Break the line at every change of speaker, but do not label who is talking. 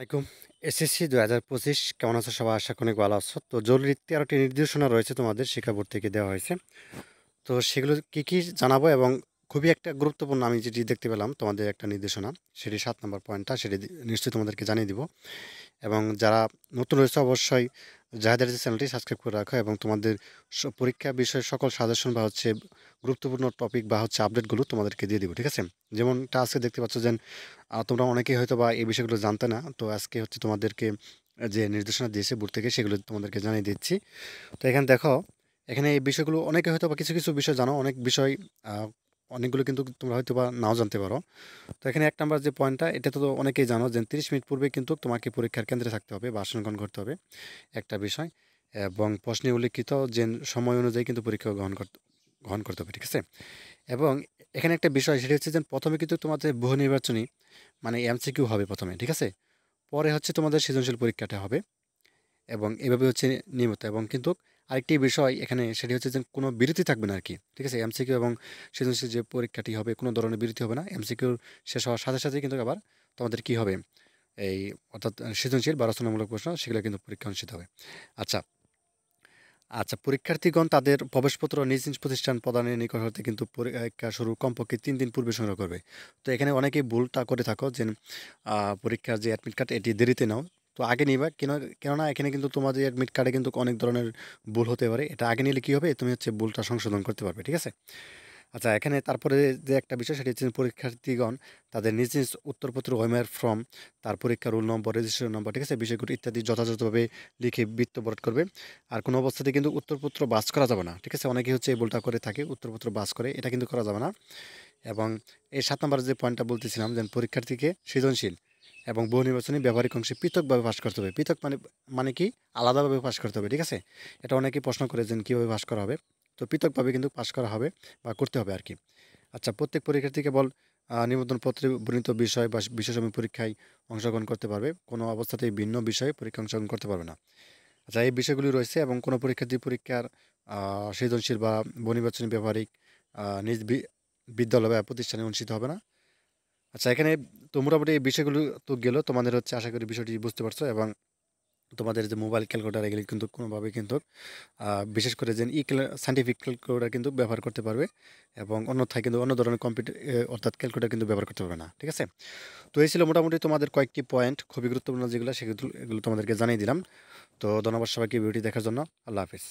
আসসালামাইকুম। এসএসসি ২০২৫ কেমন আছো সবাই? আশা করি অনেক ভালো আছো। তো জরুরি ১৩টি নির্দেশনা রয়েছে তোমাদের শিক্ষা বোর্ড থেকে দেওয়া হয়েছে। তো সেগুলো কি জানাবো এবং খুবই একটা গুরুত্বপূর্ণ আমি যেটি দেখতে পেলাম তোমাদের একটা নির্দেশনা, সেটি ৭ নম্বর পয়েন্টটা সেটি নিশ্চয়ই তোমাদেরকে জানিয়ে দিব। এবং যারা নতুন রয়েছে অবশ্যই জাহেদের যে চ্যানেলটি সাবস্ক্রাইব করে রাখো এবং তোমাদের পরীক্ষা বিষয়ে সকল সাজেশন বা হচ্ছে গুরুত্বপূর্ণ টপিক বা হচ্ছে আপডেটগুলো তোমাদেরকে দিয়ে দিব, ঠিক আছে? যেমনটা আজকে দেখতে পাচ্ছ যে তোমরা অনেকেই হয়তো বা এই বিষয়গুলো জানতে না, তো আজকে হচ্ছে তোমাদেরকে যে নির্দেশনা দিয়েছে বোর্ড থেকে সেগুলো তোমাদেরকে জানিয়ে দিচ্ছি। তো এখানে দেখো, এখানে এই বিষয়গুলো অনেকে হয়তো বা কিছু কিছু বিষয় জানো, অনেক বিষয় আহ, অনেকগুলো কিন্তু তোমরা হয়তো বা নাও জানতে পারো। তো এখানে ১ নাম্বার যে পয়েন্টটা, এটা তো অনেকেই জানো যে ৩০ মিনিট পূর্বে কিন্তু তোমাকে পরীক্ষার কেন্দ্রে থাকতে হবে বা আসন গ্রহণ করতে হবে, একটা বিষয়। এবং প্রশ্নে উল্লিখিত যে সময় অনুযায়ী কিন্তু পরীক্ষা গ্রহণ করতে হবে, ঠিক আছে? এবং এখানে একটা বিষয় সেটা হচ্ছে যে প্রথমে কিন্তু তোমাদের বহু নির্বাচনী মানে এমসিকিউ হবে প্রথমে, ঠিক আছে? পরে হচ্ছে তোমাদের সৃজনশীল পরীক্ষাটা হবে এবং এভাবে হচ্ছে নিয়মিত। এবং কিন্তু আরেকটি বিষয় এখানে সেটি হচ্ছে যে কোনো বিরতি থাকবে না আরকি। ঠিক আছে? এমসিকিউ এবং সৃজনশীল যে পরীক্ষাটি হবে কোনো ধরনের বিরতি হবে না। এমসিকিউ শেষ হওয়ার সাথে সাথেই কিন্তু আবার তোমাদের কি হবে? এই অর্থাৎ সৃজনশীল বা রচনামূলক প্রশ্ন সেগুলো কিন্তু পরীক্ষা অনুষ্ঠিত হবে। আচ্ছা, পরীক্ষার্থীগণ তাদের প্রবেশপত্র নিজ নিজ প্রতিষ্ঠান প্রদানের নিকট হতে কিন্তু পরীক্ষা শুরুর কমপক্ষে ৩ দিন পূর্বে সংগ্রহ করবে। তো এখানে অনেকেই ভুলটা করে থাকো যে পরীক্ষার যে অ্যাডমিট কার্ড এটি দেরিতে নাও। তো আগে নিবা কেননা এখানে কিন্তু তোমাদের অ্যাডমিট কার্ডে কিন্তু অনেক ধরনের ভুল হতে পারে। এটা আগে নিলে কি হবে? তুমি হচ্ছে ভুলটা সংশোধন করতে পারবে। ঠিক আছে? আচ্ছা, এখানে তারপরে যে একটা বিষয় সেটি হচ্ছে পরীক্ষার্থীগণ তাদের নিজ নিজ উত্তরপত্র, ওএমআর ফর্ম, তার পরীক্ষার রোল নম্বর, রেজিস্ট্রেশন নম্বর, ঠিক আছে? বিষয়গুলো ইত্যাদি যথাযথভাবে লিখে বৃত্তবরণ করবে। আর কোনো অবস্থাতে কিন্তু উত্তরপত্র বাস করা যাবে না, ঠিক আছে? অনেকেই হচ্ছে এই ভুলটা করে থাকে, উত্তরপত্র বাস করে, এটা কিন্তু করা যাবে না। এবং এই ৭ নম্বরে যে পয়েন্টটা বলতেছিলাম যে পরীক্ষার্থীকে সৃজনশীল এবং বহু নির্বাচনী ব্যবহারিক অংশে পৃথকভাবে পাস করতে হবে। পৃথক মানে কি? আলাদাভাবে পাস করতে হবে, ঠিক আছে? এটা অনেকেই প্রশ্ন করে যে কীভাবে পাস করা হবে? তো পৃথকভাবে কিন্তু পাস করা হবে বা করতে হবে আরকি। আচ্ছা, প্রত্যেক পরীক্ষার্থী কেবল নিবন্ধনপত্রে বর্ণিত বিষয় বা বিশেষায়িত পরীক্ষায় অংশগ্রহণ করতে পারবে। কোনো অবস্থাতেই ভিন্ন বিষয়ে পরীক্ষায় অংশগ্রহণ করতে পারবে না। আচ্ছা, এই বিষয়গুলি রয়েছে এবং কোনো পরীক্ষার্থী পরীক্ষার সৃজনশীল বা বহুনির্বাচনী ব্যবহারিক নিজ বিদ্যালয় বা প্রতিষ্ঠানে অনুষ্ঠিত হবে না। আচ্ছা, এখানে তো মোটামুটি এই বিষয়গুলো তো গেল। তোমাদের হচ্ছে আশা করি বিষয়টি বুঝতে পারছো এবং তোমাদের যে মোবাইল ক্যালকুলেটর এগুলি কিন্তু কোনোভাবেই কিন্তু বিশেষ করে যে সায়েন্টিফিক ক্যালকুলেটর কিন্তু ব্যবহার করতে পারবে এবং অন্যথায় কিন্তু অন্য ধরনের কম্পিউটার অর্থাৎ ক্যালকুলেটর কিন্তু ব্যবহার করতে পারবে না, ঠিক আছে? তো এই ছিল মোটামুটি তোমাদের কয়েকটি পয়েন্ট খুবই গুরুত্বপূর্ণ যেগুলো সেগুলো এগুলো তোমাদেরকে জানিয়ে দিলাম। তো ধন্যবাদ সবাইকে ভিডিওটি দেখার জন্য। আল্লাহ হাফিজ।